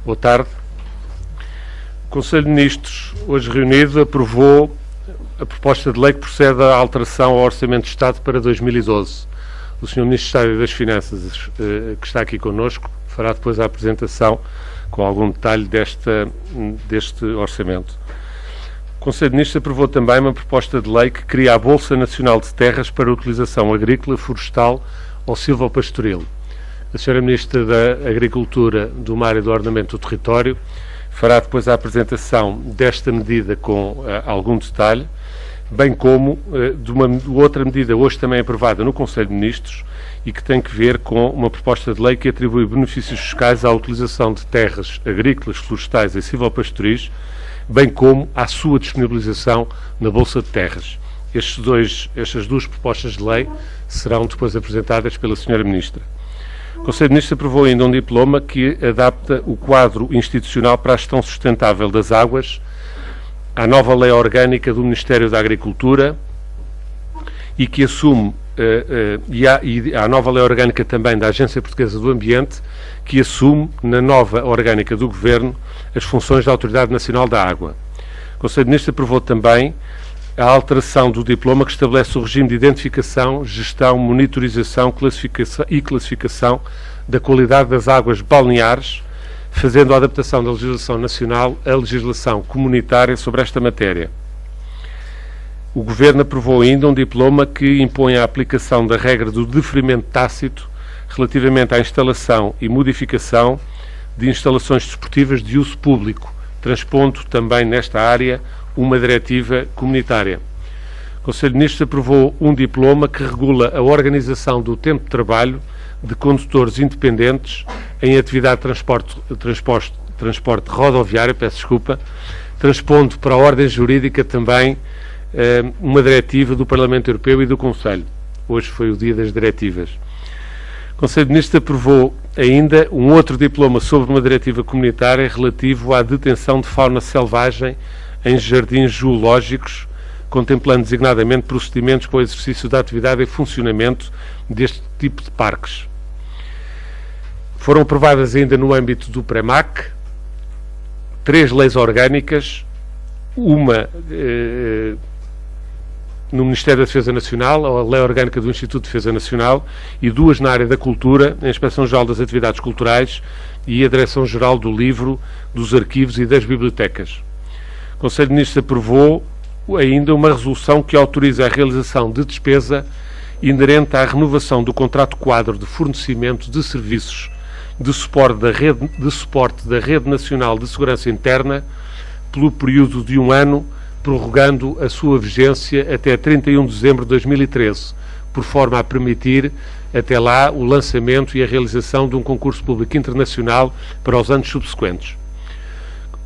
Boa tarde. O Conselho de Ministros, hoje reunido, aprovou a proposta de lei que procede à alteração ao Orçamento de Estado para 2012. O Sr. Ministro de Estado das Finanças, que está aqui connosco, fará depois a apresentação com algum detalhe deste orçamento. O Conselho de Ministros aprovou também uma proposta de lei que cria a Bolsa Nacional de Terras para utilização agrícola, florestal ou silvopastoril. A Sra. Ministra da Agricultura, do Mar e do Ordenamento do Território fará depois a apresentação desta medida com algum detalhe, bem como de uma outra medida hoje também aprovada no Conselho de Ministros e que tem que ver com uma proposta de lei que atribui benefícios fiscais à utilização de terras agrícolas, florestais e silvopastoris, bem como à sua disponibilização na Bolsa de Terras. Estas duas propostas de lei serão depois apresentadas pela Sra. Ministra. O Conselho de Ministros aprovou ainda um diploma que adapta o quadro institucional para a gestão sustentável das águas à nova lei orgânica do Ministério da Agricultura e que assume, e à nova lei orgânica também da Agência Portuguesa do Ambiente, que assume na nova orgânica do Governo as funções da Autoridade Nacional da Água. O Conselho de Ministros aprovou também a alteração do diploma que estabelece o regime de identificação, gestão, monitorização e classificação da qualidade das águas balneares, fazendo a adaptação da legislação nacional à legislação comunitária sobre esta matéria. O Governo aprovou ainda um diploma que impõe a aplicação da regra do deferimento tácito relativamente à instalação e modificação de instalações desportivas de uso público, transpondo também nesta área uma diretiva comunitária. O Conselho de Ministros aprovou um diploma que regula a organização do tempo de trabalho de condutores independentes em atividade de transporte rodoviário, transpondo para a ordem jurídica também uma diretiva do Parlamento Europeu e do Conselho. Hoje foi o dia das diretivas. O Conselho de Ministros aprovou ainda um outro diploma sobre uma diretiva comunitária relativo à detenção de fauna selvagem em jardins zoológicos, contemplando designadamente procedimentos para o exercício da atividade e funcionamento deste tipo de parques. Foram aprovadas ainda no âmbito do PREMAC 3 leis orgânicas, uma no Ministério da Defesa Nacional, a Lei Orgânica do Instituto de Defesa Nacional, e 2 na área da cultura, a Inspeção-Geral das Atividades Culturais e a Direção-Geral do Livro, dos Arquivos e das Bibliotecas. O Conselho de Ministros aprovou ainda uma resolução que autoriza a realização de despesa inerente à renovação do contrato quadro de fornecimento de serviços de suporte da Rede Nacional de Segurança Interna pelo período de 1 ano, prorrogando a sua vigência até 31 de dezembro de 2013, por forma a permitir até lá o lançamento e a realização de um concurso público internacional para os anos subsequentes.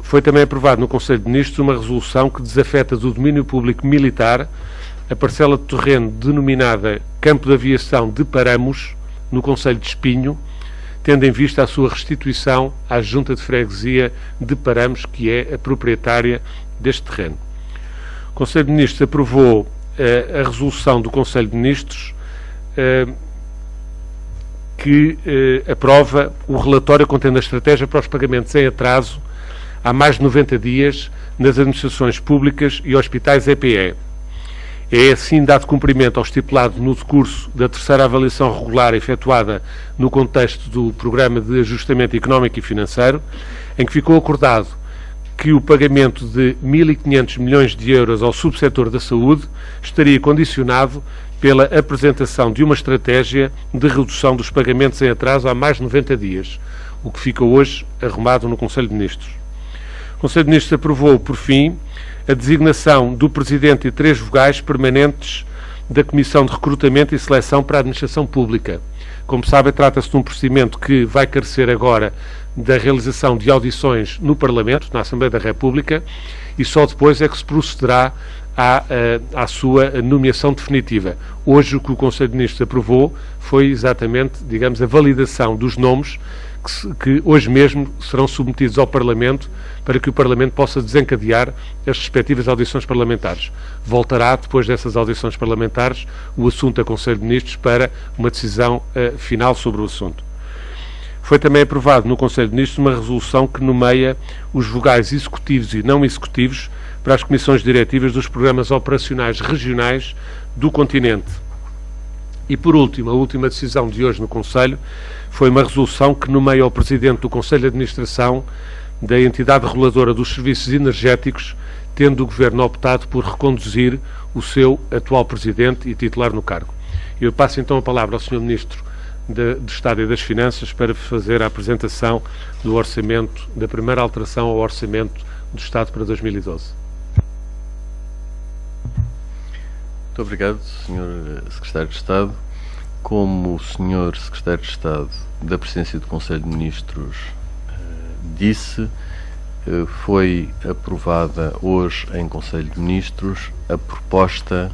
Foi também aprovado no Conselho de Ministros uma resolução que desafeta do domínio público militar a parcela de terreno denominada Campo de Aviação de Paramos, no Concelho de Espinho, tendo em vista a sua restituição à Junta de Freguesia de Paramos, que é a proprietária deste terreno. O Conselho de Ministros aprovou a resolução do Conselho de Ministros que aprova o relatório contendo a estratégia para os pagamentos em atraso há mais de 90 dias nas administrações públicas e hospitais EPE. É assim dado cumprimento ao estipulado no decurso da 3ª avaliação regular efetuada no contexto do Programa de Ajustamento Económico e Financeiro, em que ficou acordado que o pagamento de 1.500 milhões de euros ao subsetor da saúde estaria condicionado pela apresentação de uma estratégia de redução dos pagamentos em atraso há mais de 90 dias, o que fica hoje arrumado no Conselho de Ministros. O Conselho de Ministros aprovou, por fim, a designação do Presidente e 3 vogais permanentes da Comissão de Recrutamento e Seleção para a Administração Pública. Como sabem, trata-se de um procedimento que vai carecer agora da realização de audições no Parlamento, na Assembleia da República, e só depois é que se procederá à sua nomeação definitiva. Hoje o que o Conselho de Ministros aprovou foi exatamente, digamos, a validação dos nomes que hoje mesmo serão submetidos ao Parlamento para que o Parlamento possa desencadear as respectivas audições parlamentares. Voltará, depois dessas audições parlamentares, o assunto a Conselho de Ministros para uma decisão final sobre o assunto. Foi também aprovado no Conselho de Ministros uma resolução que nomeia os vogais executivos e não executivos para as comissões diretivas dos programas operacionais regionais do continente. E, por último, a última decisão de hoje no Conselho foi uma resolução que nomeia o Presidente do Conselho de Administração da entidade reguladora dos serviços energéticos, tendo o Governo optado por reconduzir o seu atual Presidente e titular no cargo. Eu passo então a palavra ao Sr. Ministro do Estado e das Finanças para fazer a apresentação do orçamento, da primeira alteração ao Orçamento do Estado para 2012. Muito obrigado, Sr. Secretário de Estado. Como o Sr. Secretário de Estado da Presidência do Conselho de Ministros disse, foi aprovada hoje em Conselho de Ministros a proposta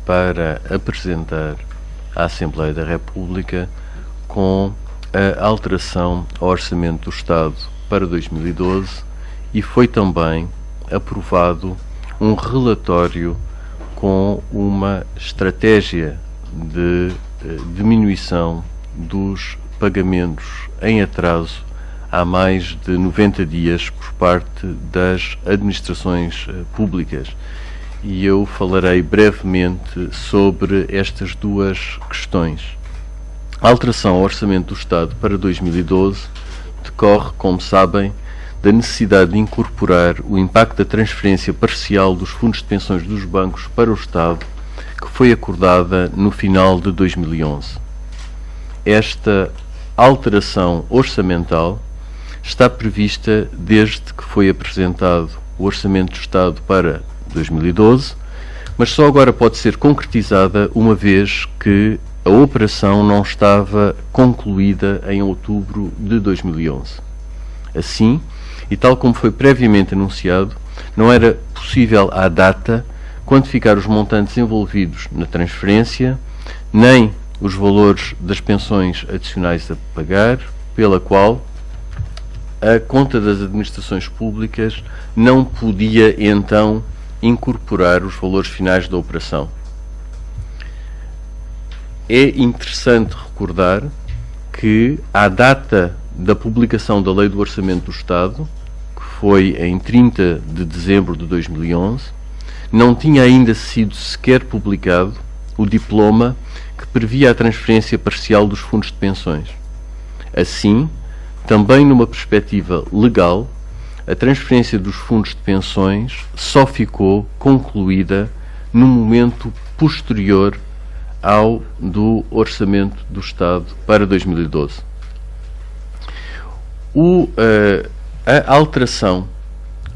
para apresentar à Assembleia da República com a alteração ao Orçamento do Estado para 2012 e foi também aprovado um relatório com uma estratégia de diminuição dos pagamentos em atraso há mais de 90 dias por parte das administrações públicas. E eu falarei brevemente sobre estas duas questões. A alteração ao Orçamento do Estado para 2012 decorre, como sabem, da necessidade de incorporar o impacto da transferência parcial dos fundos de pensões dos bancos para o Estado, que foi acordada no final de 2011. Esta alteração orçamental está prevista desde que foi apresentado o Orçamento do Estado para 2012, mas só agora pode ser concretizada uma vez que a operação não estava concluída em outubro de 2011. Assim, e tal como foi previamente anunciado, não era possível à data quantificar os montantes envolvidos na transferência, nem os valores das pensões adicionais a pagar, pela qual a conta das administrações públicas não podia, então, incorporar os valores finais da operação. É interessante recordar que, à data da publicação da Lei do Orçamento do Estado, que foi em 30 de dezembro de 2011, não tinha ainda sido sequer publicado o diploma que previa a transferência parcial dos fundos de pensões. Assim, também numa perspectiva legal, a transferência dos fundos de pensões só ficou concluída no momento posterior ao do Orçamento do Estado para 2012. A alteração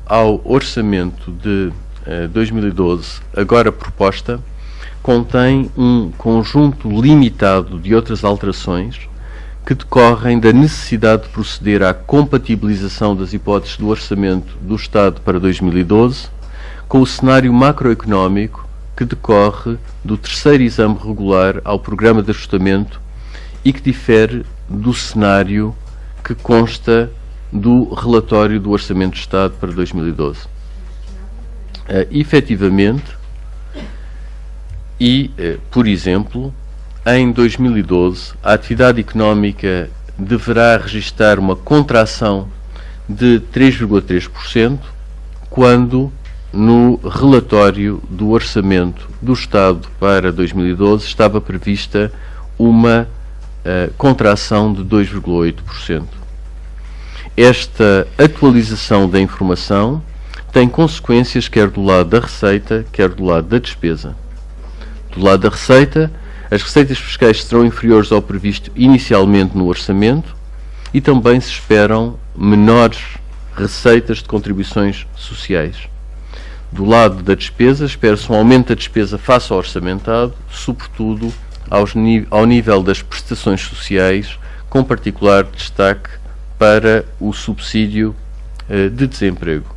ao Orçamento de 2012, agora proposta, contém um conjunto limitado de outras alterações que decorrem da necessidade de proceder à compatibilização das hipóteses do Orçamento do Estado para 2012 com o cenário macroeconómico que decorre do terceiro exame regular ao Programa de Ajustamento e que difere do cenário que consta do relatório do Orçamento do Estado para 2012. Efetivamente, por exemplo, em 2012, a atividade económica deverá registrar uma contração de 3,3%, quando no relatório do Orçamento do Estado para 2012 estava prevista uma contração de 2,8%. Esta atualização da informação tem consequências quer do lado da receita, quer do lado da despesa. Do lado da receita, as receitas fiscais serão inferiores ao previsto inicialmente no orçamento e também se esperam menores receitas de contribuições sociais. Do lado da despesa, espera-se um aumento da despesa face ao orçamentado, sobretudo ao nível das prestações sociais, com particular destaque para o subsídio de desemprego.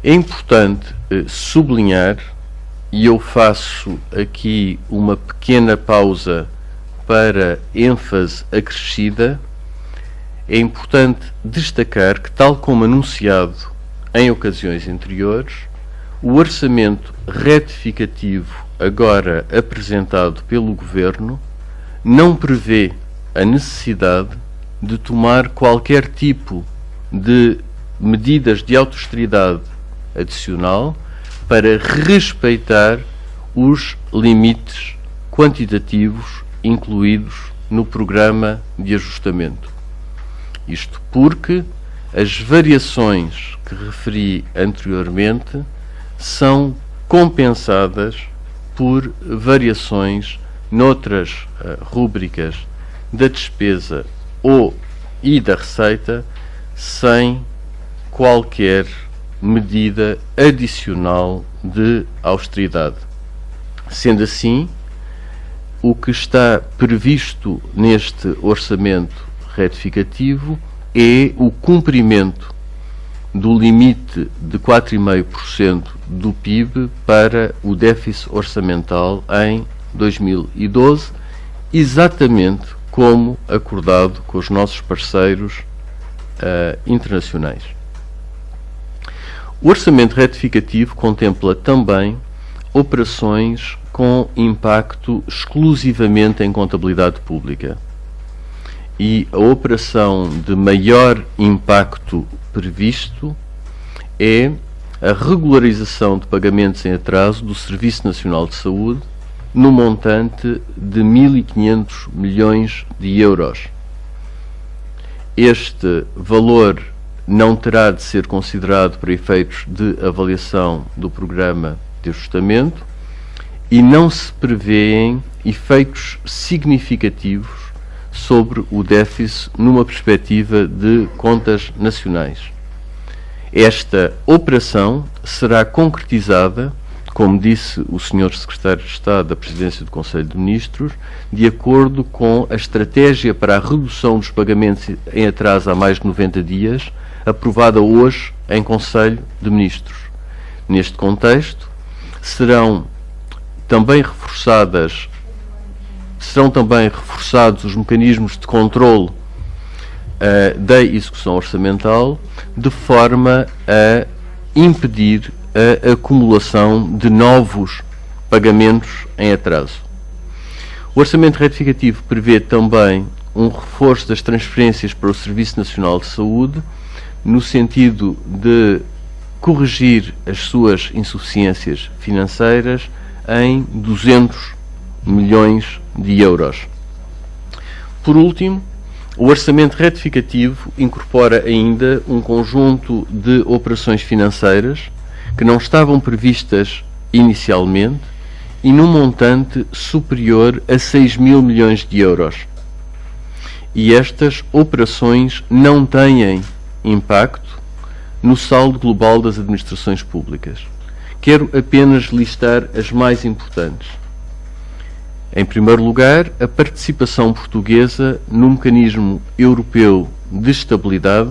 É importante sublinhar, e eu faço aqui uma pequena pausa para ênfase acrescida, é importante destacar que, tal como anunciado em ocasiões anteriores, o orçamento retificativo agora apresentado pelo Governo não prevê a necessidade de tomar qualquer tipo de medidas de austeridade adicional para respeitar os limites quantitativos incluídos no programa de ajustamento. Isto porque as variações que referi anteriormente são compensadas por variações noutras rúbricas da despesa e da receita, sem qualquer medida adicional de austeridade. Sendo assim, o que está previsto neste orçamento retificativo é o cumprimento do limite de 4,5% do PIB para o déficit orçamental em 2012, exatamente como acordado com os nossos parceiros internacionais. O orçamento retificativo contempla também operações com impacto exclusivamente em contabilidade pública. E a operação de maior impacto previsto é a regularização de pagamentos em atraso do Serviço Nacional de Saúde no montante de 1.500 milhões de euros. Este valor não terá de ser considerado para efeitos de avaliação do programa de ajustamento e não se prevêem efeitos significativos sobre o déficit numa perspectiva de contas nacionais. Esta operação será concretizada, como disse o Sr. Secretário de Estado da Presidência do Conselho de Ministros, de acordo com a estratégia para a redução dos pagamentos em atraso a mais de 90 dias, aprovada hoje em Conselho de Ministros. Neste contexto, serão também reforçados os mecanismos de controle da execução orçamental, de forma a impedir a acumulação de novos pagamentos em atraso. O orçamento retificativo prevê também um reforço das transferências para o Serviço Nacional de Saúde, no sentido de corrigir as suas insuficiências financeiras em 200 milhões de euros. Por último, o orçamento retificativo incorpora ainda um conjunto de operações financeiras que não estavam previstas inicialmente e num montante superior a 6.000 milhões de euros. E estas operações não têm impacto no saldo global das administrações públicas. Quero apenas listar as mais importantes. Em primeiro lugar, a participação portuguesa no Mecanismo Europeu de Estabilidade,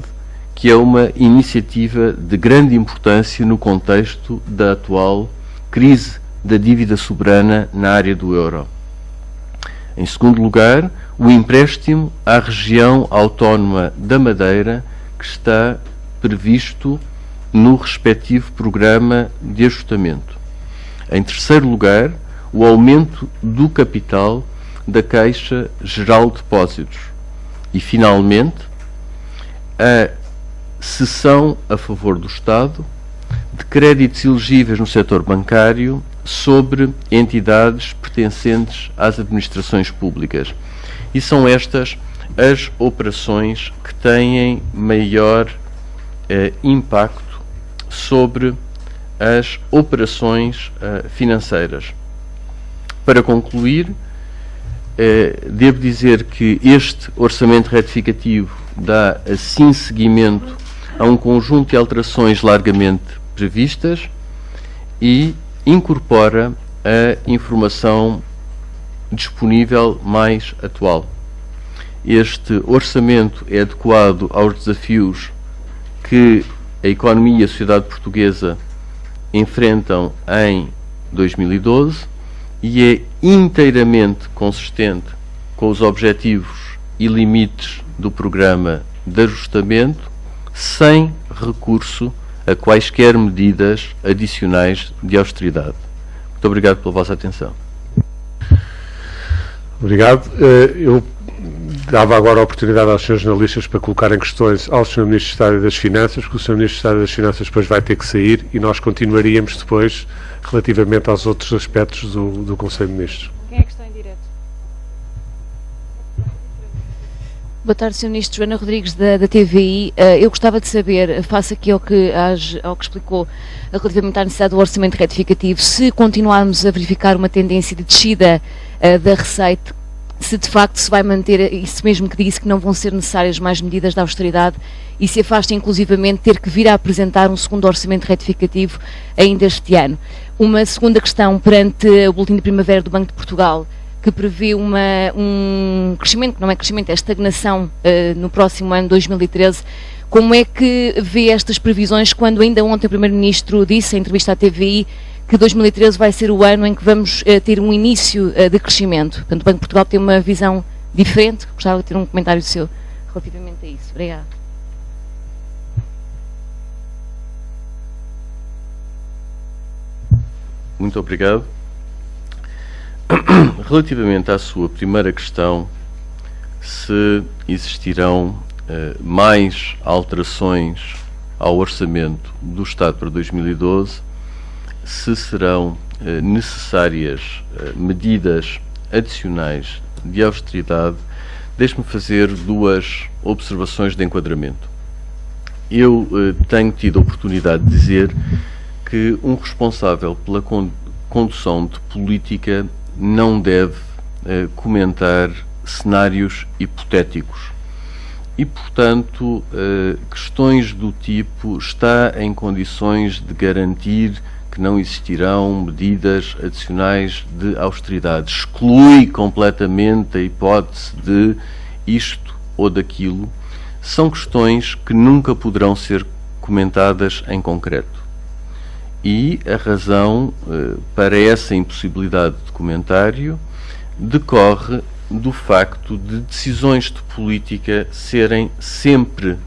que é uma iniciativa de grande importância no contexto da atual crise da dívida soberana na área do euro. Em segundo lugar, o empréstimo à região autónoma da Madeira, que está previsto no respectivo programa de ajustamento. Em terceiro lugar, o aumento do capital da Caixa Geral de Depósitos. E, finalmente, a cessão a favor do Estado de créditos elegíveis no setor bancário sobre entidades pertencentes às administrações públicas. E são estas as operações que têm maior impacto sobre as operações financeiras. Para concluir, devo dizer que este orçamento retificativo dá assim seguimento a um conjunto de alterações largamente previstas e incorpora a informação disponível mais atual. Este orçamento é adequado aos desafios que a economia e a sociedade portuguesa enfrentam em 2012 e é inteiramente consistente com os objetivos e limites do programa de ajustamento, sem recurso a quaisquer medidas adicionais de austeridade. Muito obrigado pela vossa atenção. Obrigado. Eu dava agora a oportunidade aos senhores jornalistas para colocarem questões ao Sr. Ministro de Estado das Finanças, porque o Sr. Ministro de Estado das Finanças depois vai ter que sair e nós continuaríamos depois relativamente aos outros aspectos do Conselho de Ministros. Quem é que está em direto? Boa tarde, Sr. Ministro. Joana Rodrigues, da TVI. Eu gostava de saber, face aqui ao que explicou relativamente à necessidade do orçamento retificativo, se continuarmos a verificar uma tendência de descida da receita, se de facto se vai manter isso mesmo que disse, que não vão ser necessárias mais medidas de austeridade e se afasta inclusivamente ter que vir a apresentar um segundo orçamento retificativo ainda este ano. Uma segunda questão, perante o Boletim de Primavera do Banco de Portugal, que prevê um crescimento, que não é crescimento, é estagnação no próximo ano, 2013. Como é que vê estas previsões, quando ainda ontem o Primeiro-Ministro disse, em entrevista à TVI, que 2013 vai ser o ano em que vamos ter um início de crescimento? Portanto, o Banco de Portugal tem uma visão diferente. Gostava de ter um comentário seu relativamente a isso. Obrigada. Muito obrigado. Relativamente à sua primeira questão, se existirão mais alterações ao orçamento do Estado para 2012, se serão necessárias medidas adicionais de austeridade, deixe-me fazer duas observações de enquadramento. Eu tenho tido a oportunidade de dizer que um responsável pela condução de política não deve comentar cenários hipotéticos e, portanto, questões do tipo está em condições de garantir que não existirão medidas adicionais de austeridade, exclui completamente a hipótese de isto ou daquilo, são questões que nunca poderão ser comentadas em concreto. E a razão para essa impossibilidade de comentário decorre do facto de decisões de política serem sempre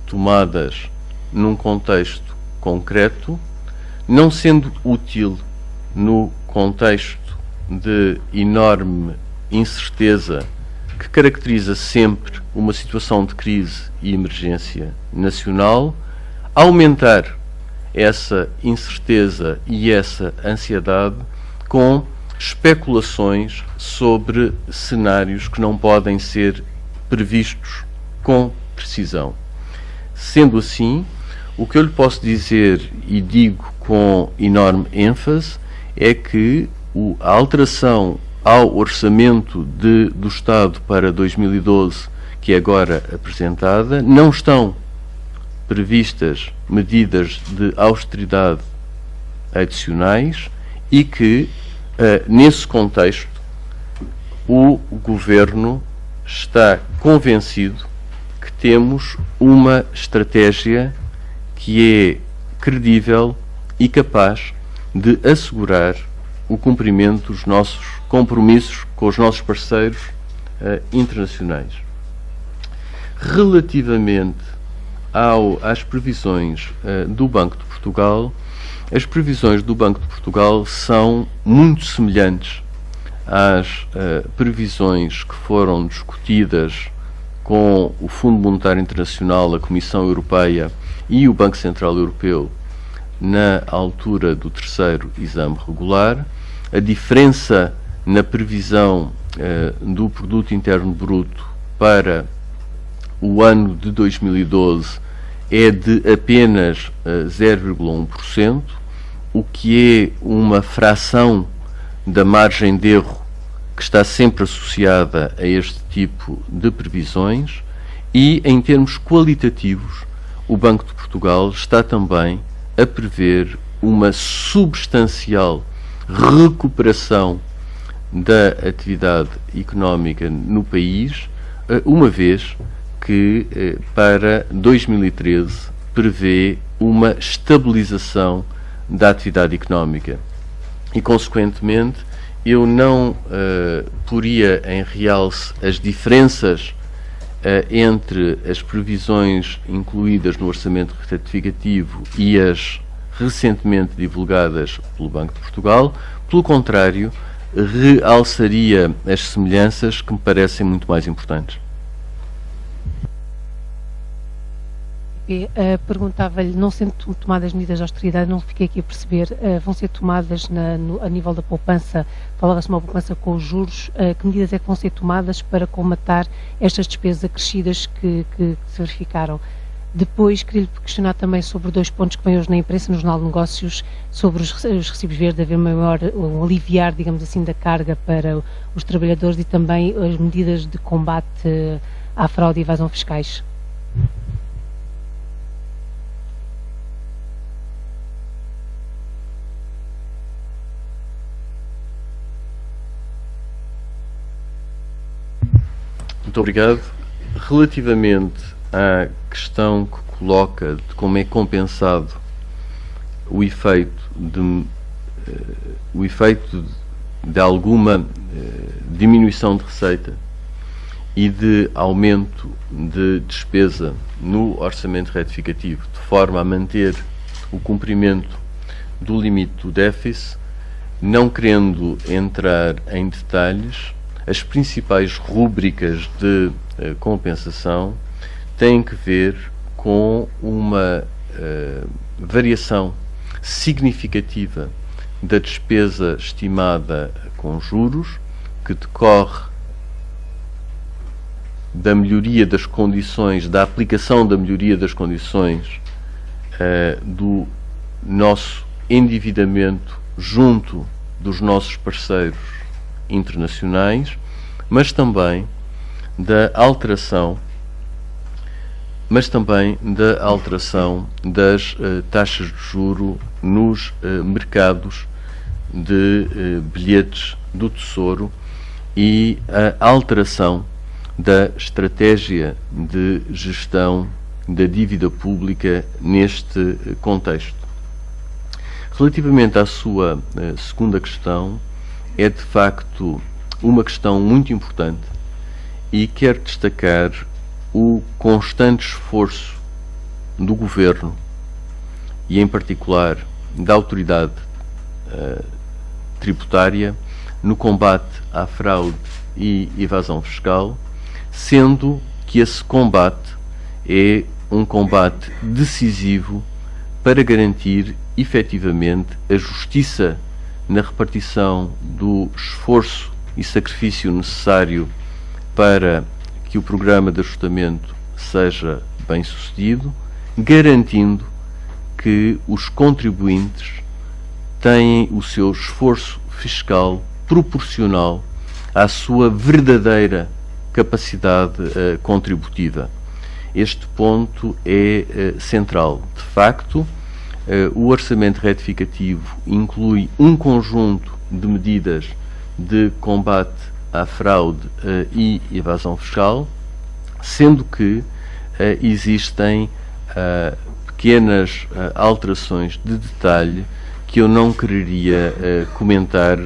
tomadas num contexto concreto, não sendo útil no contexto de enorme incerteza que caracteriza sempre uma situação de crise e emergência nacional, aumentar essa incerteza e essa ansiedade com especulações sobre cenários que não podem ser previstos com precisão. Sendo assim, o que eu lhe posso dizer, e digo com enorme ênfase, é que a alteração ao orçamento do Estado para 2012, que é agora apresentada, não estão previstas medidas de austeridade adicionais e que, nesse contexto, o Governo está convencido que temos uma estratégia que é credível e capaz de assegurar o cumprimento dos nossos compromissos com os nossos parceiros internacionais. Relativamente às previsões do Banco de Portugal, as previsões do Banco de Portugal são muito semelhantes às previsões que foram discutidas com o Fundo Monetário Internacional, a Comissão Europeia e o Banco Central Europeu na altura do terceiro exame regular. A diferença na previsão do Produto Interno Bruto para o ano de 2012 é de apenas 0,1%, o que é uma fração da margem de erro que está sempre associada a este tipo de previsões, e em termos qualitativos o Banco de Portugal está também a prever uma substancial recuperação da atividade económica no país, uma vez que para 2013 prevê uma estabilização da atividade económica. E, consequentemente, eu não poria em realce as diferenças entre as previsões incluídas no orçamento retificativo e as recentemente divulgadas pelo Banco de Portugal. Pelo contrário, realçaria as semelhanças que me parecem muito mais importantes. Perguntava-lhe, não sendo tomadas medidas de austeridade, não fiquei aqui a perceber, vão ser tomadas a nível da poupança, falava-se de uma poupança com os juros, que medidas é que vão ser tomadas para colmatar estas despesas acrescidas que se verificaram? Depois, queria-lhe questionar também sobre 2 pontos que vêm hoje na imprensa, no Jornal de Negócios, sobre os recibos verdes, haver um aliviar, digamos assim, da carga para os trabalhadores e também as medidas de combate à fraude e evasão fiscais. Muito obrigado. Relativamente à questão que coloca de como é compensado o efeito de alguma diminuição de receita e de aumento de despesa no orçamento retificativo, de forma a manter o cumprimento do limite do déficit, não querendo entrar em detalhes, as principais rúbricas de compensação têm que ver com uma variação significativa da despesa estimada com juros, que decorre da melhoria das condições, da aplicação da melhoria das condições do nosso endividamento junto dos nossos parceiros internacionais, mas também da alteração das taxas de juro nos mercados de bilhetes do Tesouro e a alteração da estratégia de gestão da dívida pública neste contexto. Relativamente à sua segunda questão, é de facto uma questão muito importante e quero destacar o constante esforço do Governo e, em particular, da autoridade tributária no combate à fraude e evasão fiscal, sendo que esse combate é um combate decisivo para garantir efetivamente a justiça na repartição do esforço e sacrifício necessário para que o programa de ajustamento seja bem sucedido, garantindo que os contribuintes têm o seu esforço fiscal proporcional à sua verdadeira capacidade contributiva. Este ponto é central. De facto, o orçamento retificativo inclui um conjunto de medidas de combate à fraude e evasão fiscal, sendo que existem pequenas alterações de detalhe que eu não quereria comentar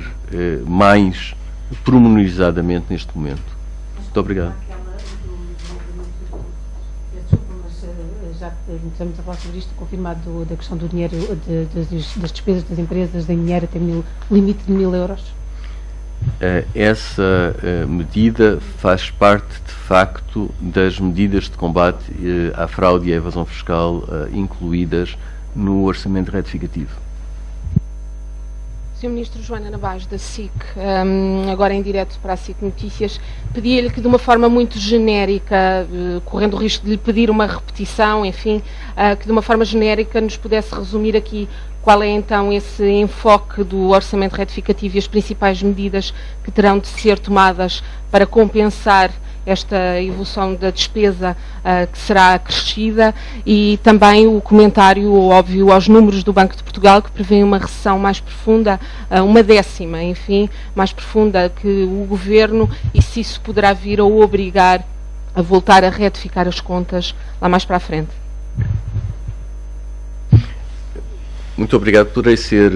mais pormenorizadamente neste momento. Muito obrigado. Já estamos a falar sobre isto, confirmado da questão do dinheiro, das despesas das empresas em dinheiro até limite de 1.000 euros? Essa medida faz parte, de facto, das medidas de combate à fraude e à evasão fiscal incluídas no orçamento retificativo. Sr. Ministro Joana Nabais, da SIC, agora em direto para a SIC Notícias, pedia-lhe que de uma forma muito genérica, correndo o risco de lhe pedir uma repetição, enfim, que de uma forma genérica nos pudesse resumir aqui qual é então esse enfoque do orçamento retificativo e as principais medidas que terão de ser tomadas para compensar esta evolução da despesa que será acrescida, e também o comentário óbvio aos números do Banco de Portugal, que prevê uma recessão mais profunda, uma décima, enfim, mais profunda que o Governo, e se isso poderá vir a obrigar a voltar a retificar as contas lá mais para a frente. Muito obrigado. Poderei ser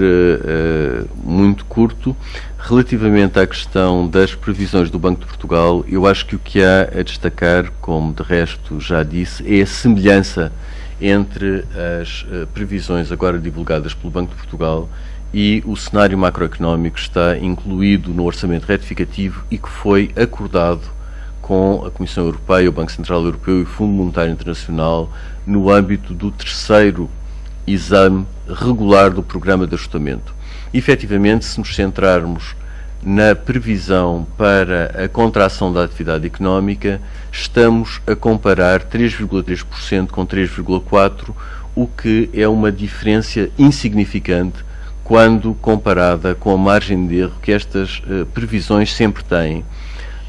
muito curto. Relativamente à questão das previsões do Banco de Portugal, eu acho que o que há a destacar, como de resto já disse, é a semelhança entre as previsões agora divulgadas pelo Banco de Portugal e o cenário macroeconómico está incluído no orçamento retificativo e que foi acordado com a Comissão Europeia, o Banco Central Europeu e o Fundo Monetário Internacional no âmbito do terceiro exame regular do Programa de Ajustamento. Efetivamente, se nos centrarmos na previsão para a contração da atividade económica, estamos a comparar 3,3% com 3,4%, o que é uma diferença insignificante quando comparada com a margem de erro que estas previsões sempre têm.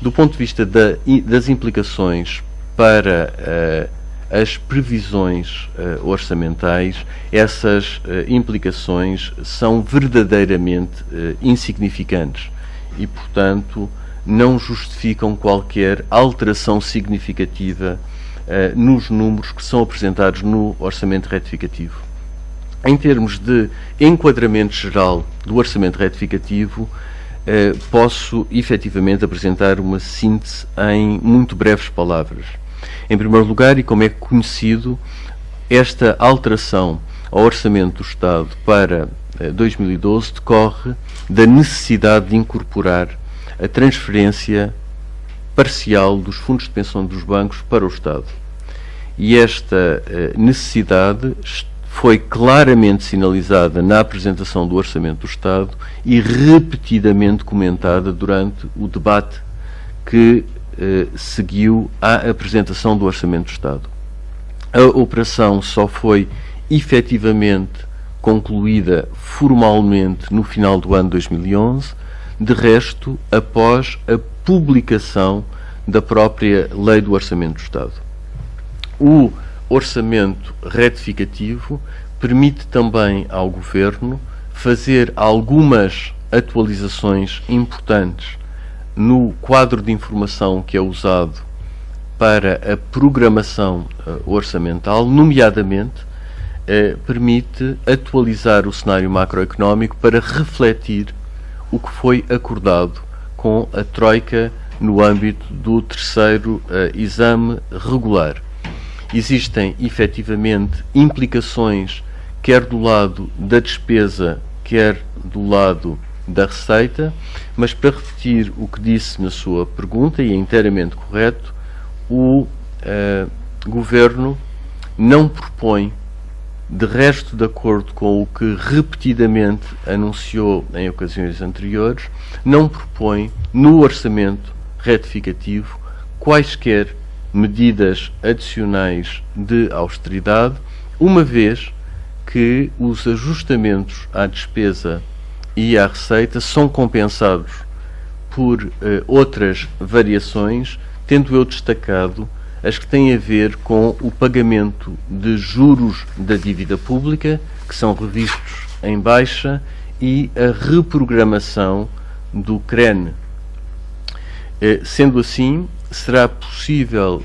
Do ponto de vista das implicações para as previsões orçamentais, essas implicações são verdadeiramente insignificantes e, portanto, não justificam qualquer alteração significativa nos números que são apresentados no orçamento retificativo. Em termos de enquadramento geral do orçamento retificativo, posso efetivamente apresentar uma síntese em muito breves palavras. Em primeiro lugar, e como é conhecido, esta alteração ao Orçamento do Estado para 2012 decorre da necessidade de incorporar a transferência parcial dos fundos de pensão dos bancos para o Estado. E esta necessidade foi claramente sinalizada na apresentação do Orçamento do Estado e repetidamente comentada durante o debate que seguiu à apresentação do Orçamento do Estado. A operação só foi efetivamente concluída formalmente no final do ano 2011, de resto, após a publicação da própria Lei do Orçamento do Estado. O orçamento retificativo permite também ao Governo fazer algumas atualizações importantes no quadro de informação que é usado para a programação orçamental, nomeadamente permite atualizar o cenário macroeconómico para refletir o que foi acordado com a Troika no âmbito do terceiro exame regular. Existem efetivamente implicações quer do lado da despesa, quer do lado da receita, mas para repetir o que disse na sua pergunta, e é inteiramente correto, o Governo não propõe, de resto de acordo com o que repetidamente anunciou em ocasiões anteriores, não propõe no orçamento retificativo quaisquer medidas adicionais de austeridade, uma vez que os ajustamentos à despesa e à receita são compensados por outras variações, tendo eu destacado as que têm a ver com o pagamento de juros da dívida pública, que são revistos em baixa, e a reprogramação do CREN. Sendo assim, será possível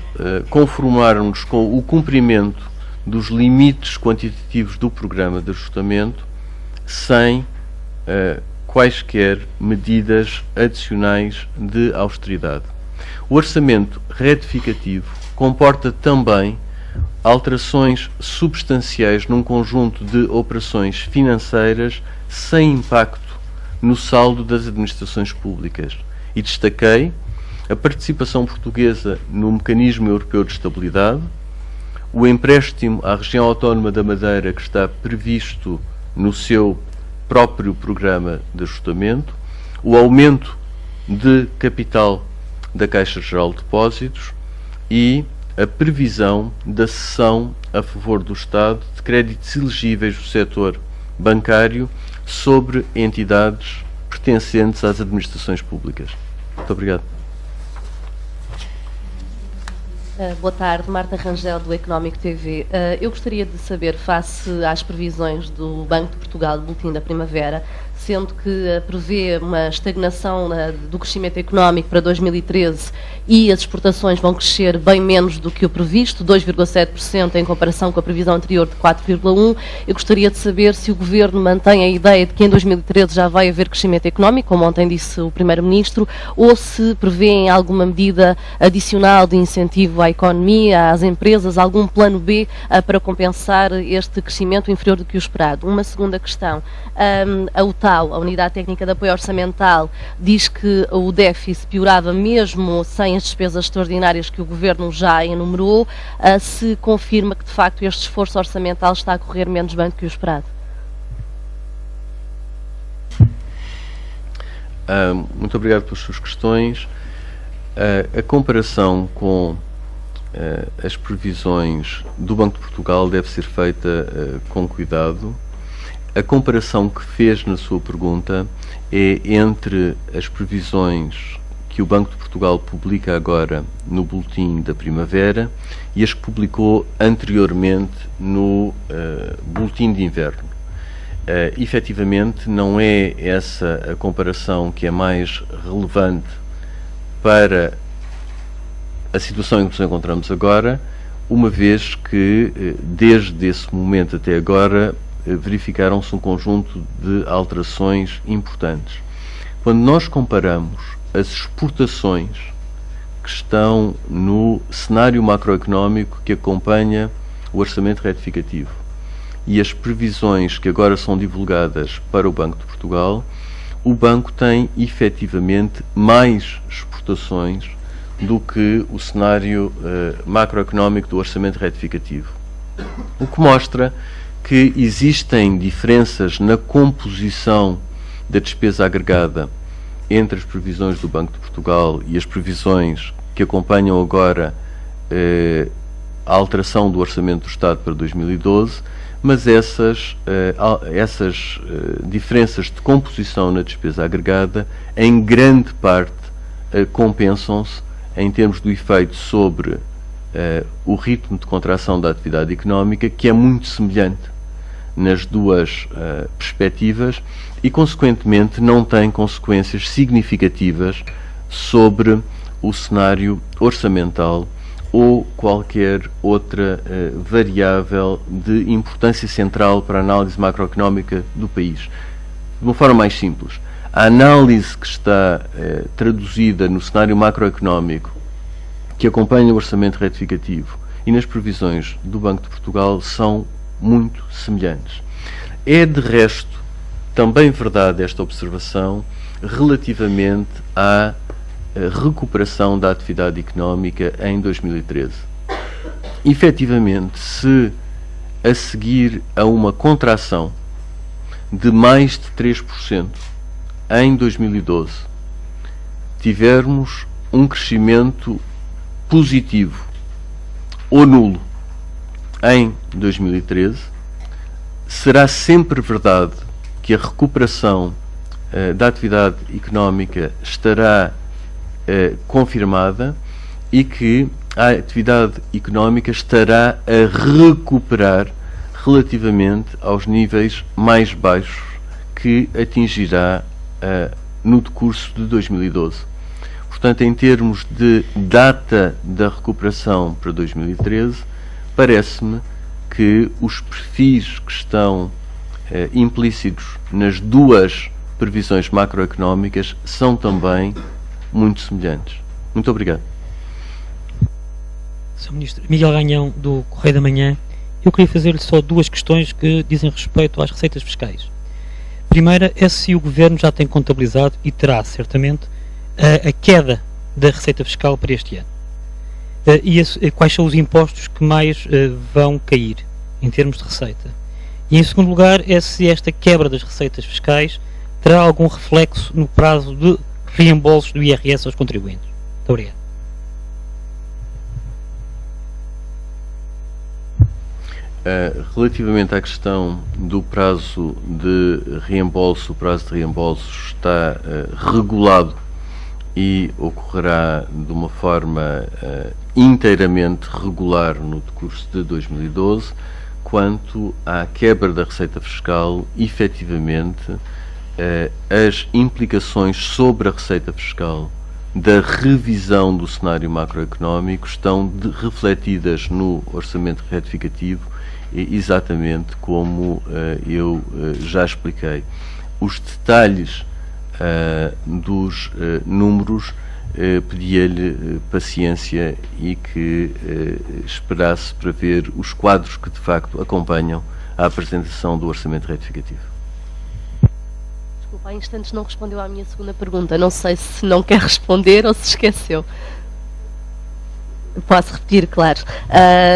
conformarmos com o cumprimento dos limites quantitativos do programa de ajustamento sem quaisquer medidas adicionais de austeridade. O orçamento retificativo comporta também alterações substanciais num conjunto de operações financeiras sem impacto no saldo das administrações públicas. E destaquei a participação portuguesa no Mecanismo Europeu de Estabilidade, o empréstimo à região autónoma da Madeira, que está previsto no seu próprio programa de ajustamento, o aumento de capital da Caixa Geral de Depósitos e a previsão da cessão a favor do Estado de créditos elegíveis do setor bancário sobre entidades pertencentes às administrações públicas. Muito obrigado. Boa tarde, Marta Rangel, do Económico TV. Eu gostaria de saber, face às previsões do Banco de Portugal, do Boletim da Primavera, sendo que prevê uma estagnação do crescimento económico para 2013 e as exportações vão crescer bem menos do que o previsto, 2,7% em comparação com a previsão anterior de 4,1%. Eu gostaria de saber se o Governo mantém a ideia de que em 2013 já vai haver crescimento económico, como ontem disse o Primeiro-Ministro, ou se prevê alguma medida adicional de incentivo à economia, às empresas, algum plano B para compensar este crescimento inferior do que o esperado. Uma segunda questão, a UTAO, a Unidade Técnica de Apoio Orçamental, diz que o déficit piorava mesmo sem as despesas extraordinárias que o Governo já enumerou. Se confirma que de facto este esforço orçamental está a correr menos bem do que o esperado? Muito obrigado pelas suas questões. A comparação com as previsões do Banco de Portugal deve ser feita com cuidado. A comparação que fez na sua pergunta é entre as previsões que o Banco de Portugal publica agora no Boletim da Primavera e as que publicou anteriormente no Boletim de Inverno. Efetivamente, não é essa a comparação que é mais relevante para a situação em que nos encontramos agora, uma vez que, desde esse momento até agora, verificaram-se um conjunto de alterações importantes. Quando nós comparamos as exportações que estão no cenário macroeconómico que acompanha o orçamento retificativo e as previsões que agora são divulgadas para o Banco de Portugal, o Banco tem efetivamente mais exportações do que o cenário macroeconómico do orçamento retificativo. O que mostra que existem diferenças na composição da despesa agregada entre as previsões do Banco de Portugal e as previsões que acompanham agora a alteração do Orçamento do Estado para 2012, mas essas diferenças de composição na despesa agregada, em grande parte, compensam-se em termos do efeito sobre o ritmo de contração da atividade económica, que é muito semelhante nas duas perspectivas e, consequentemente, não tem consequências significativas sobre o cenário orçamental ou qualquer outra variável de importância central para a análise macroeconómica do país. De uma forma mais simples, a análise que está traduzida no cenário macroeconómico que acompanha o orçamento retificativo e nas previsões do Banco de Portugal são muito semelhantes. É, de resto, também verdade esta observação relativamente à recuperação da atividade económica em 2013. Efetivamente, se a seguir a uma contração de mais de 3% em 2012 tivermos um crescimento positivo ou nulo em 2013, será sempre verdade que a recuperação da atividade económica estará confirmada e que a atividade económica estará a recuperar relativamente aos níveis mais baixos que atingirá no decurso de 2012. Portanto, em termos de data da recuperação para 2013, parece-me que os perfis que estão implícitos nas duas previsões macroeconómicas são também muito semelhantes. Muito obrigado. Sr. Ministro, Miguel Ganhão, do Correio da Manhã. Eu queria fazer-lhe só duas questões que dizem respeito às receitas fiscais. Primeira é se o Governo já tem contabilizado, e terá certamente, a queda da receita fiscal para este ano. E quais são os impostos que mais vão cair, em termos de receita. E, em segundo lugar, é se esta quebra das receitas fiscais terá algum reflexo no prazo de reembolsos do IRS aos contribuintes. Muito obrigado. Relativamente à questão do prazo de reembolso, o prazo de reembolso está regulado e ocorrerá de uma forma inteiramente regular no decurso de 2012. Quanto à quebra da receita fiscal, efetivamente, as implicações sobre a receita fiscal da revisão do cenário macroeconómico estão refletidas no orçamento retificativo, exatamente como eu já expliquei. Os detalhes dos números pedia-lhe paciência e que esperasse para ver os quadros que de facto acompanham a apresentação do orçamento retificativo. Desculpa, há instantes não respondeu à minha segunda pergunta. Não sei se não quer responder ou se esqueceu. Posso repetir, claro.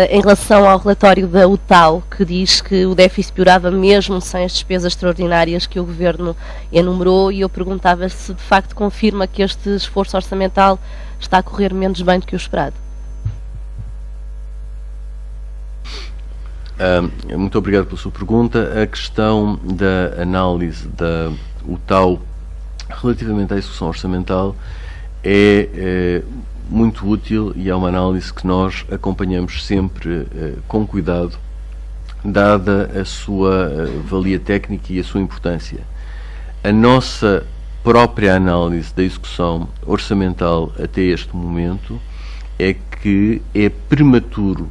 Em relação ao relatório da UTAU, que diz que o déficit piorava mesmo sem as despesas extraordinárias que o Governo enumerou, e eu perguntava se de facto confirma que este esforço orçamental está a correr menos bem do que o esperado. Muito obrigado pela sua pergunta. A questão da análise da UTAU relativamente à execução orçamental é muito útil e é uma análise que nós acompanhamos sempre com cuidado, dada a sua valia técnica e a sua importância. A nossa própria análise da execução orçamental até este momento é que é prematuro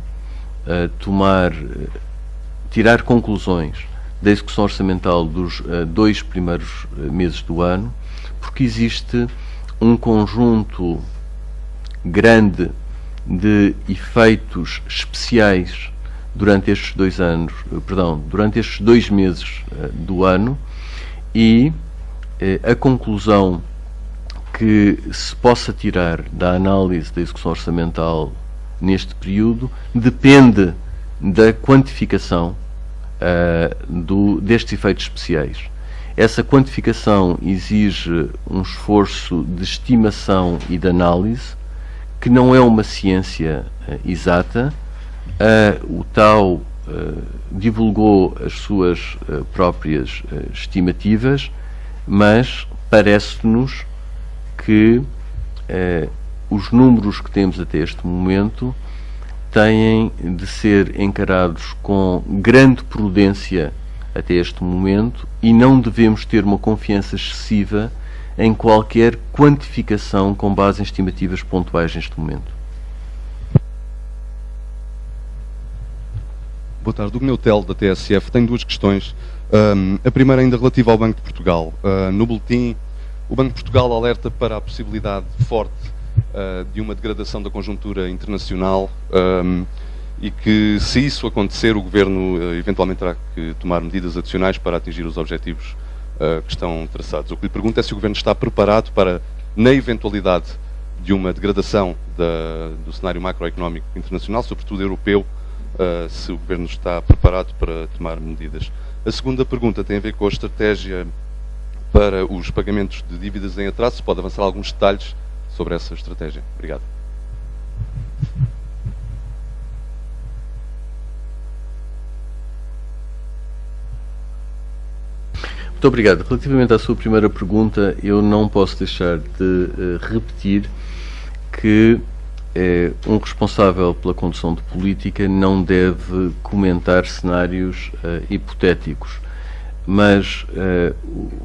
tirar conclusões da execução orçamental dos 2 primeiros meses do ano, porque existe um conjunto grande de efeitos especiais durante estes 2 meses do ano, e a conclusão que se possa tirar da análise da execução orçamental neste período depende da quantificação destes efeitos especiais. Essa quantificação exige um esforço de estimação e de análise, que não é uma ciência exata. O TAU divulgou as suas próprias estimativas, mas parece-nos que os números que temos até este momento têm de ser encarados com grande prudência até este momento, e não devemos ter uma confiança excessiva em qualquer quantificação com base em estimativas pontuais neste momento. Boa tarde, Hugo Neutel, da TSF. Tenho 2 questões. A primeira ainda relativa ao Banco de Portugal. No boletim, o Banco de Portugal alerta para a possibilidade forte de uma degradação da conjuntura internacional, e que, se isso acontecer, o Governo eventualmente terá que tomar medidas adicionais para atingir os objetivos que estão traçados. O que lhe pergunto é se o Governo está preparado para, na eventualidade de uma degradação do cenário macroeconómico internacional, sobretudo europeu, se o Governo está preparado para tomar medidas. A segunda pergunta tem a ver com a estratégia para os pagamentos de dívidas em atraso. Se pode avançar alguns detalhes sobre essa estratégia. Obrigado. Muito obrigado. Relativamente à sua primeira pergunta, eu não posso deixar de repetir que um responsável pela condução de política não deve comentar cenários hipotéticos. Mas,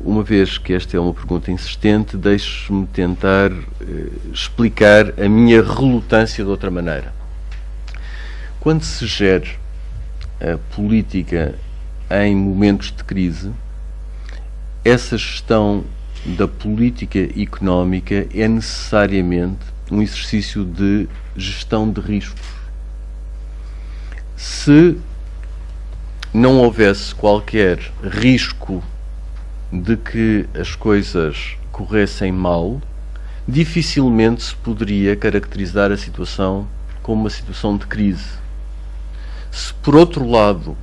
uma vez que esta é uma pergunta insistente, deixe-me tentar explicar a minha relutância de outra maneira. Quando se gere a política em momentos de crise, essa gestão da política económica é necessariamente um exercício de gestão de riscos. Se não houvesse qualquer risco de que as coisas corressem mal, dificilmente se poderia caracterizar a situação como uma situação de crise. Se, por outro lado,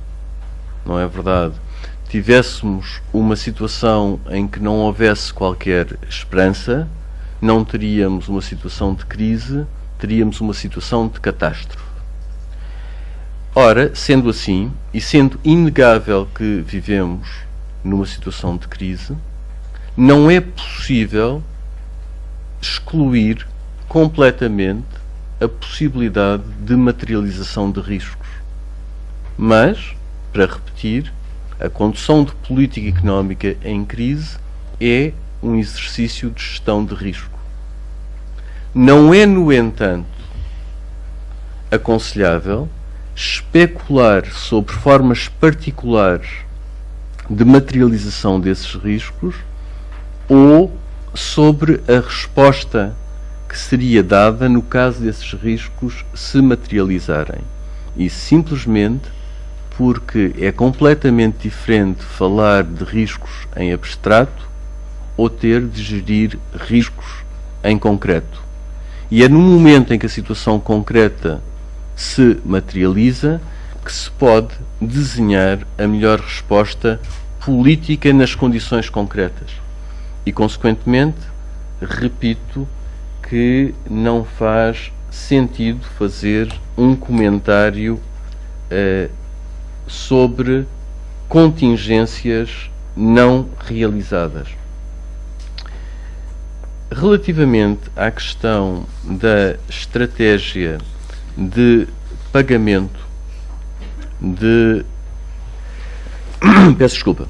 não é verdade, tivéssemos uma situação em que não houvesse qualquer esperança, não teríamos uma situação de crise, teríamos uma situação de catástrofe. Ora, sendo assim, e sendo inegável que vivemos numa situação de crise, não é possível excluir completamente a possibilidade de materialização de riscos. Mas, para repetir, a condução de política económica em crise é um exercício de gestão de risco. Não é, no entanto, aconselhável especular sobre formas particulares de materialização desses riscos ou sobre a resposta que seria dada no caso desses riscos se materializarem. E simplesmente porque é completamente diferente falar de riscos em abstrato ou ter de gerir riscos em concreto. E é no momento em que a situação concreta se materializa que se pode desenhar a melhor resposta política nas condições concretas. E, consequentemente, repito que não faz sentido fazer um comentário sobre contingências não realizadas. Relativamente à questão da estratégia de pagamento peço desculpa.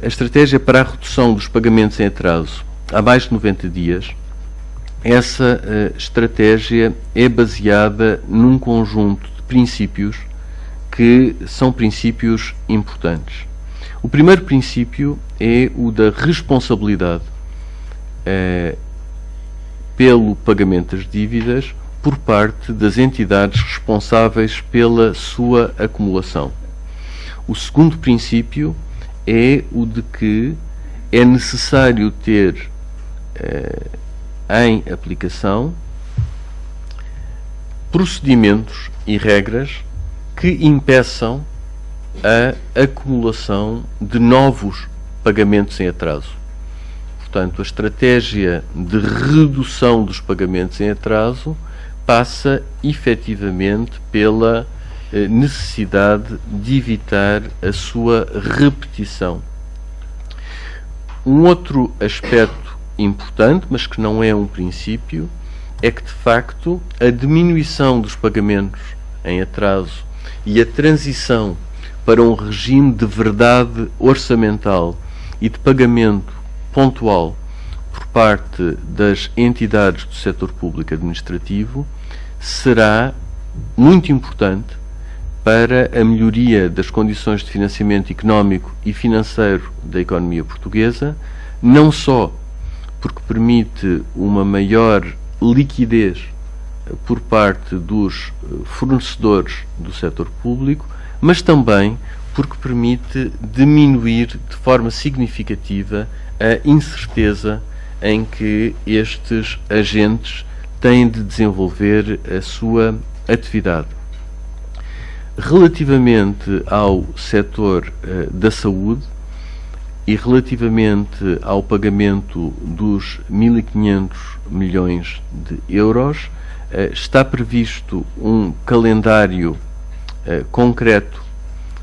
A estratégia para a redução dos pagamentos em atraso há mais de 90 dias, essa estratégia é baseada num conjunto de princípios que são princípios importantes. O primeiro princípio é o da responsabilidade pelo pagamento das dívidas por parte das entidades responsáveis pela sua acumulação. O segundo princípio é o de que é necessário ter em aplicação procedimentos e regras que impeçam a acumulação de novos pagamentos em atraso. Portanto, a estratégia de redução dos pagamentos em atraso passa efetivamente pela necessidade de evitar a sua repetição. Um outro aspecto importante, mas que não é um princípio, é que, de facto, a diminuição dos pagamentos em atraso e a transição para um regime de verdade orçamental e de pagamento pontual por parte das entidades do setor público administrativo será muito importante para a melhoria das condições de financiamento económico e financeiro da economia portuguesa, não só porque permite uma maior liquidez por parte dos fornecedores do setor público, mas também porque permite diminuir de forma significativa a incerteza em que estes agentes têm de desenvolver a sua atividade. Relativamente ao setor da saúde e relativamente ao pagamento dos 1.500 milhões de euros, está previsto um calendário concreto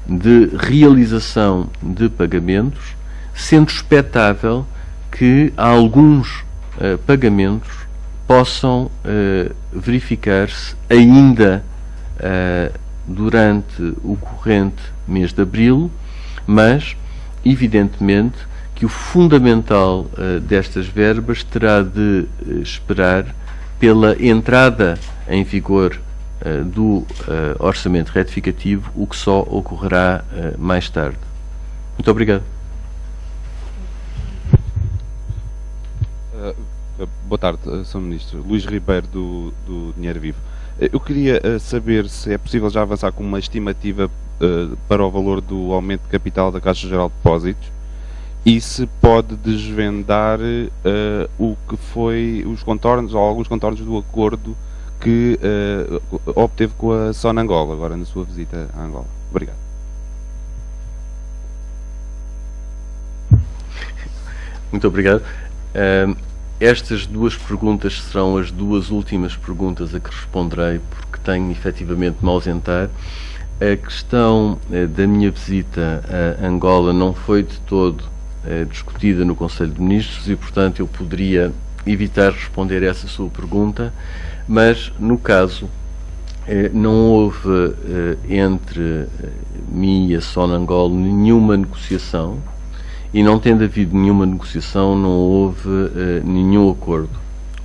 de realização de pagamentos, sendo expectável que alguns pagamentos possam verificar-se ainda durante o corrente mês de abril, mas, evidentemente, que o fundamental destas verbas terá de esperar pela entrada em vigor do orçamento retificativo, o que só ocorrerá mais tarde. Muito obrigado. Boa tarde, Sr. Ministro. Luís Ribeiro, do Dinheiro Vivo. Eu queria saber se é possível já avançar com uma estimativa para o valor do aumento de capital da Caixa Geral de Depósitos e se pode desvendar o que foi os contornos ou alguns contornos do acordo que obteve com a Sonangol agora na sua visita a Angola. Obrigado. Muito obrigado. Estas duas perguntas serão as duas últimas perguntas a que responderei, porque tenho efetivamente de me ausentar. A questão da minha visita a Angola não foi de todo discutida no Conselho de Ministros e, portanto, eu poderia evitar responder essa sua pergunta, mas, no caso, não houve entre mim e a Sonangol nenhuma negociação e não tendo havido nenhuma negociação, não houve nenhum acordo.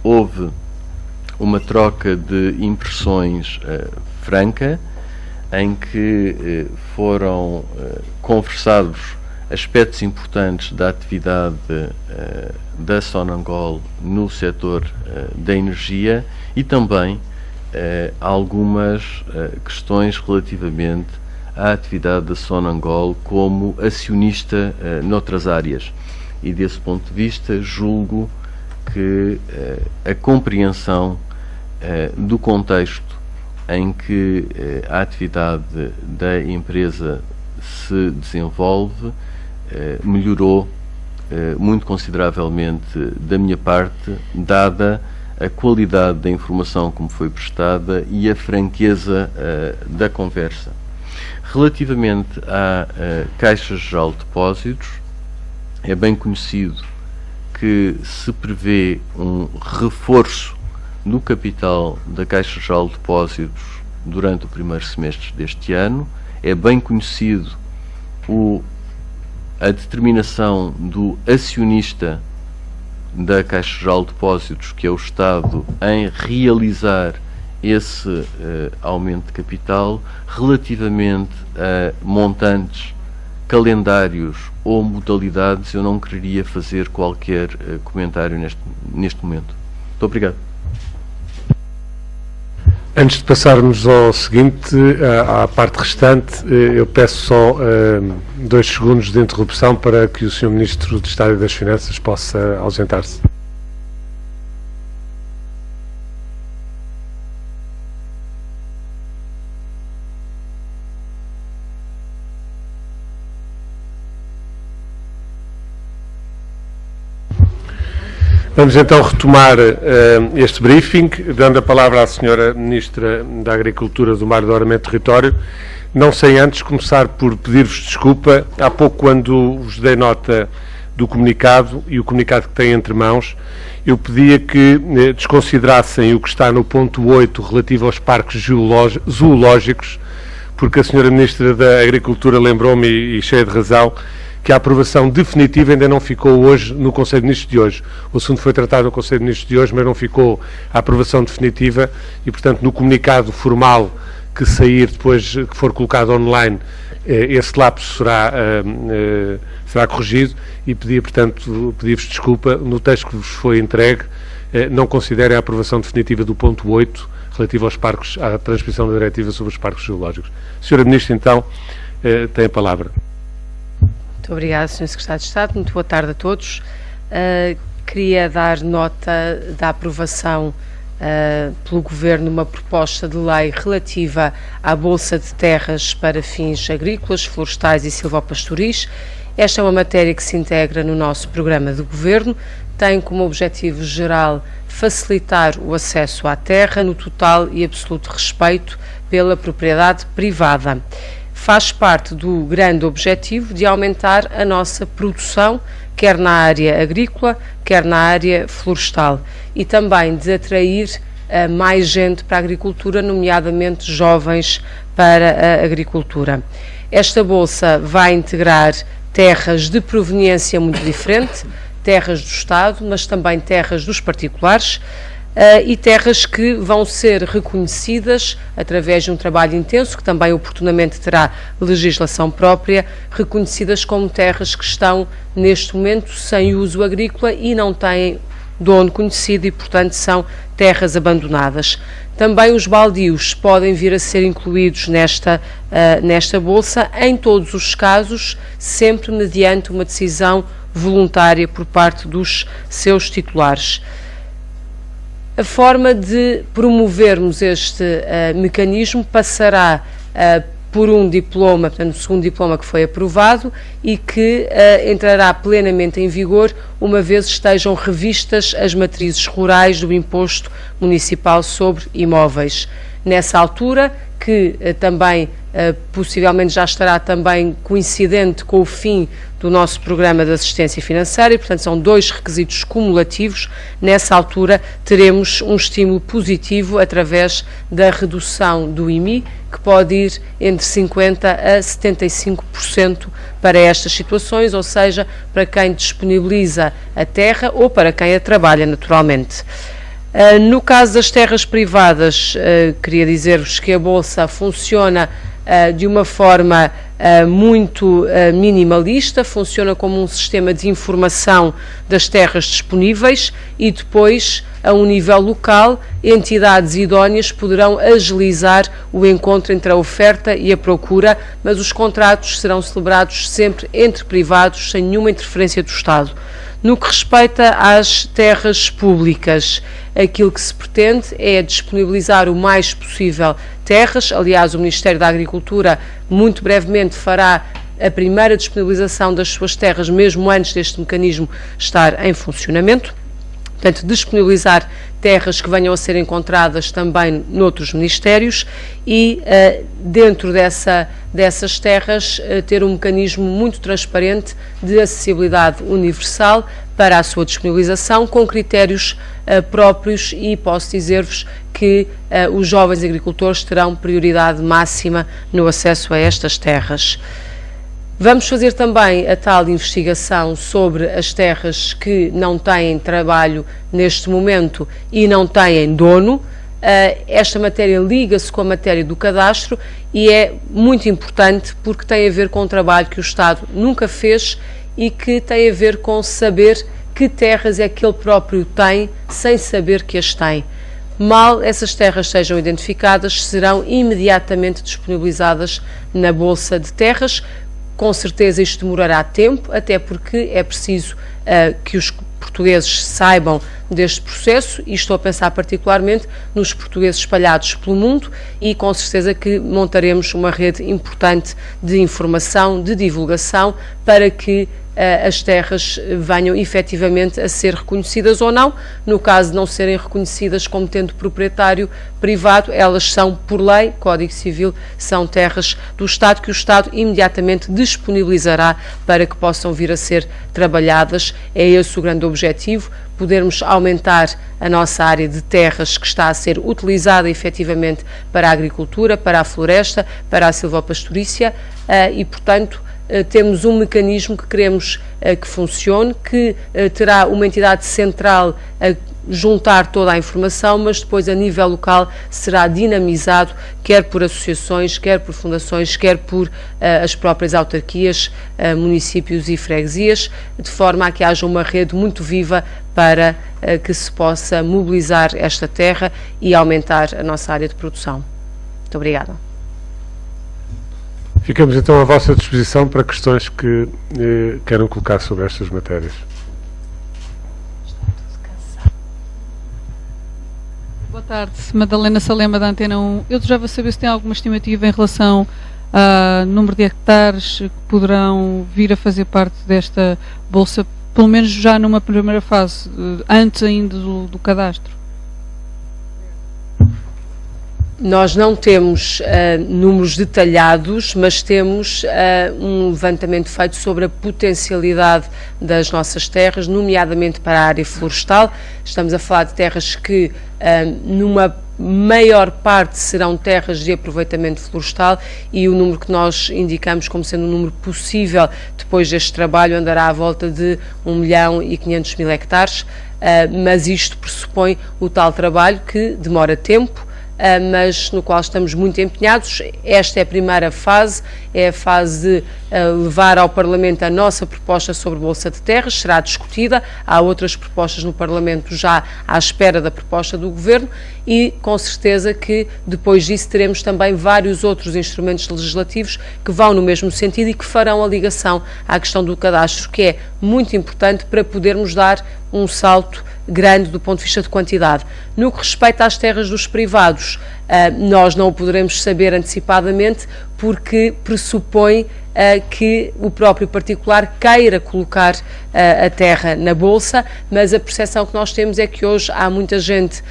Houve uma troca de impressões franca, em que foram conversados aspectos importantes da atividade da Sonangol no setor da energia e também algumas questões relativamente à atividade da Sonangol como acionista noutras áreas. E desse ponto de vista julgo que a compreensão do contexto em que a atividade da empresa se desenvolve melhorou muito consideravelmente da minha parte, dada a qualidade da informação que me foi prestada e a franqueza da conversa. Relativamente à Caixa Geral de Depósitos, é bem conhecido que se prevê um reforço no capital da Caixa Geral de Depósitos durante o primeiro semestre deste ano. É bem conhecido a determinação do acionista da Caixa Geral de Depósitos, que é o Estado, em realizar esse aumento de capital. Relativamente a montantes, calendários ou modalidades, eu não quereria fazer qualquer comentário neste momento. Muito obrigado. Antes de passarmos ao seguinte, à parte restante, eu peço só 2 segundos de interrupção para que o Sr. Ministro de Estado e das Finanças possa ausentar-se. Vamos então retomar este briefing, dando a palavra à Sra. Ministra da Agricultura, do Mar, do Ordenamento do Território, não sem antes começar por pedir-vos desculpa. Há pouco, quando vos dei nota do comunicado e o comunicado que têm entre mãos, eu pedia que desconsiderassem o que está no ponto 8 relativo aos parques zoológicos, porque a Sra. Ministra da Agricultura lembrou-me, e cheia de razão, que a aprovação definitiva ainda não ficou hoje no Conselho de Ministros de hoje. O assunto foi tratado no Conselho de Ministros de hoje, mas não ficou a aprovação definitiva e, portanto, no comunicado formal que sair depois, que for colocado online, esse lapso será corrigido e pedia, portanto, pedir-vos desculpa. No texto que vos foi entregue, não considerem a aprovação definitiva do ponto 8 relativo aos parques, à transposição da diretiva sobre os parques zoológicos. Sra. Ministra, então, tem a palavra. Muito obrigada, Sr. Secretário de Estado. Muito boa tarde a todos. Queria dar nota da aprovação pelo Governo uma proposta de lei relativa à Bolsa de Terras para fins agrícolas, florestais e silvopastoris. Esta é uma matéria que se integra no nosso programa de Governo, tem como objetivo geral facilitar o acesso à terra no total e absoluto respeito pela propriedade privada. Faz parte do grande objetivo de aumentar a nossa produção, quer na área agrícola, quer na área florestal, e também de atrair mais gente para a agricultura, nomeadamente jovens para a agricultura. Esta bolsa vai integrar terras de proveniência muito diferente, terras do Estado, mas também terras dos particulares, e terras que vão ser reconhecidas através de um trabalho intenso, que também oportunamente terá legislação própria, reconhecidas como terras que estão neste momento sem uso agrícola e não têm dono conhecido e, portanto, são terras abandonadas. Também os baldios podem vir a ser incluídos nesta bolsa, em todos os casos, sempre mediante uma decisão voluntária por parte dos seus titulares. A forma de promovermos este mecanismo passará por um diploma, portanto, o segundo diploma que foi aprovado e que entrará plenamente em vigor uma vez estejam revistas as matrizes rurais do Imposto Municipal sobre Imóveis. Nessa altura, que também possivelmente já estará também coincidente com o fim do nosso programa de assistência financeira e, portanto, são 2 requisitos cumulativos. Nessa altura, teremos um estímulo positivo através da redução do IMI, que pode ir entre 50% a 75% para estas situações, ou seja, para quem disponibiliza a terra ou para quem a trabalha, naturalmente. No caso das terras privadas, queria dizer-vos que a Bolsa funciona de uma forma muito minimalista, funciona como um sistema de informação das terras disponíveis e depois, a um nível local, entidades idóneas poderão agilizar o encontro entre a oferta e a procura, mas os contratos serão celebrados sempre entre privados, sem nenhuma interferência do Estado. No que respeita às terras públicas, aquilo que se pretende é disponibilizar o mais possível terras. Aliás, o Ministério da Agricultura muito brevemente fará a primeira disponibilização das suas terras, mesmo antes deste mecanismo estar em funcionamento. Portanto, disponibilizar terras que venham a ser encontradas também noutros ministérios e, dentro dessas terras, ter um mecanismo muito transparente de acessibilidade universal para a sua disponibilização, com critérios próprios, e posso dizer-vos que os jovens agricultores terão prioridade máxima no acesso a estas terras. Vamos fazer também a tal investigação sobre as terras que não têm trabalho neste momento e não têm dono. Esta matéria liga-se com a matéria do cadastro e é muito importante porque tem a ver com um trabalho que o Estado nunca fez e que tem a ver com saber que terras é que ele próprio tem sem saber que as tem. Mal essas terras sejam identificadas, serão imediatamente disponibilizadas na Bolsa de Terras. Com certeza isto demorará tempo, até porque é preciso que os portugueses saibam deste processo, e estou a pensar particularmente nos portugueses espalhados pelo mundo, e com certeza que montaremos uma rede importante de informação, de divulgação, para que as terras venham efetivamente a ser reconhecidas ou não. No caso de não serem reconhecidas como tendo proprietário privado, elas são, por lei, Código Civil, são terras do Estado, que o Estado imediatamente disponibilizará para que possam vir a ser trabalhadas. É esse o grande objetivo, podermos aumentar a nossa área de terras que está a ser utilizada efetivamente para a agricultura, para a floresta, para a silvopastorícia e, portanto, temos um mecanismo que queremos que funcione, que terá uma entidade central a juntar toda a informação, mas depois a nível local será dinamizado, quer por associações, quer por fundações, quer por as próprias autarquias, municípios e freguesias, de forma a que haja uma rede muito viva para que se possa mobilizar esta terra e aumentar a nossa área de produção. Muito obrigada. Ficamos então à vossa disposição para questões que queiram colocar sobre estas matérias. Boa tarde, Madalena Salema, da Antena 1. Eu desejava saber se tem alguma estimativa em relação ao número de hectares que poderão vir a fazer parte desta bolsa, pelo menos já numa primeira fase, antes ainda do cadastro. Nós não temos números detalhados, mas temos um levantamento feito sobre a potencialidade das nossas terras, nomeadamente para a área florestal. Estamos a falar de terras que, numa maior parte, serão terras de aproveitamento florestal, e o número que nós indicamos como sendo um número possível depois deste trabalho andará à volta de 1.500.000 hectares, mas isto pressupõe o tal trabalho que demora tempo, mas no qual estamos muito empenhados. Esta é a primeira fase, é a fase de levar ao Parlamento a nossa proposta sobre Bolsa de Terras, será discutida, há outras propostas no Parlamento já à espera da proposta do Governo, e com certeza que depois disso teremos também vários outros instrumentos legislativos que vão no mesmo sentido e que farão a ligação à questão do cadastro, que é muito importante para podermos dar um salto grande do ponto de vista de quantidade. No que respeita às terras dos privados, nós não o poderemos saber antecipadamente porque pressupõe que o próprio particular queira colocar a terra na Bolsa, mas a percepção que nós temos é que hoje há muita gente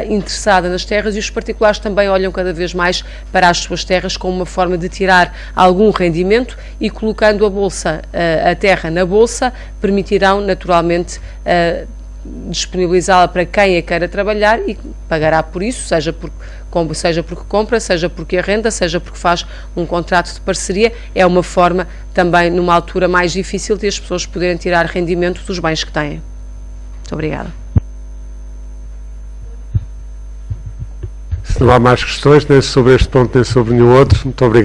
interessada nas terras e os particulares também olham cada vez mais para as suas terras como uma forma de tirar algum rendimento, e colocando a terra na Bolsa permitirão naturalmente disponibilizá-la para quem a queira trabalhar e pagará por isso, seja porque compra, seja porque arrenda, seja porque faz um contrato de parceria. É uma forma também, numa altura mais difícil, de as pessoas poderem tirar rendimento dos bens que têm. Muito obrigada. Se não há mais questões, nem sobre este ponto, nem sobre nenhum outro, muito obrigado.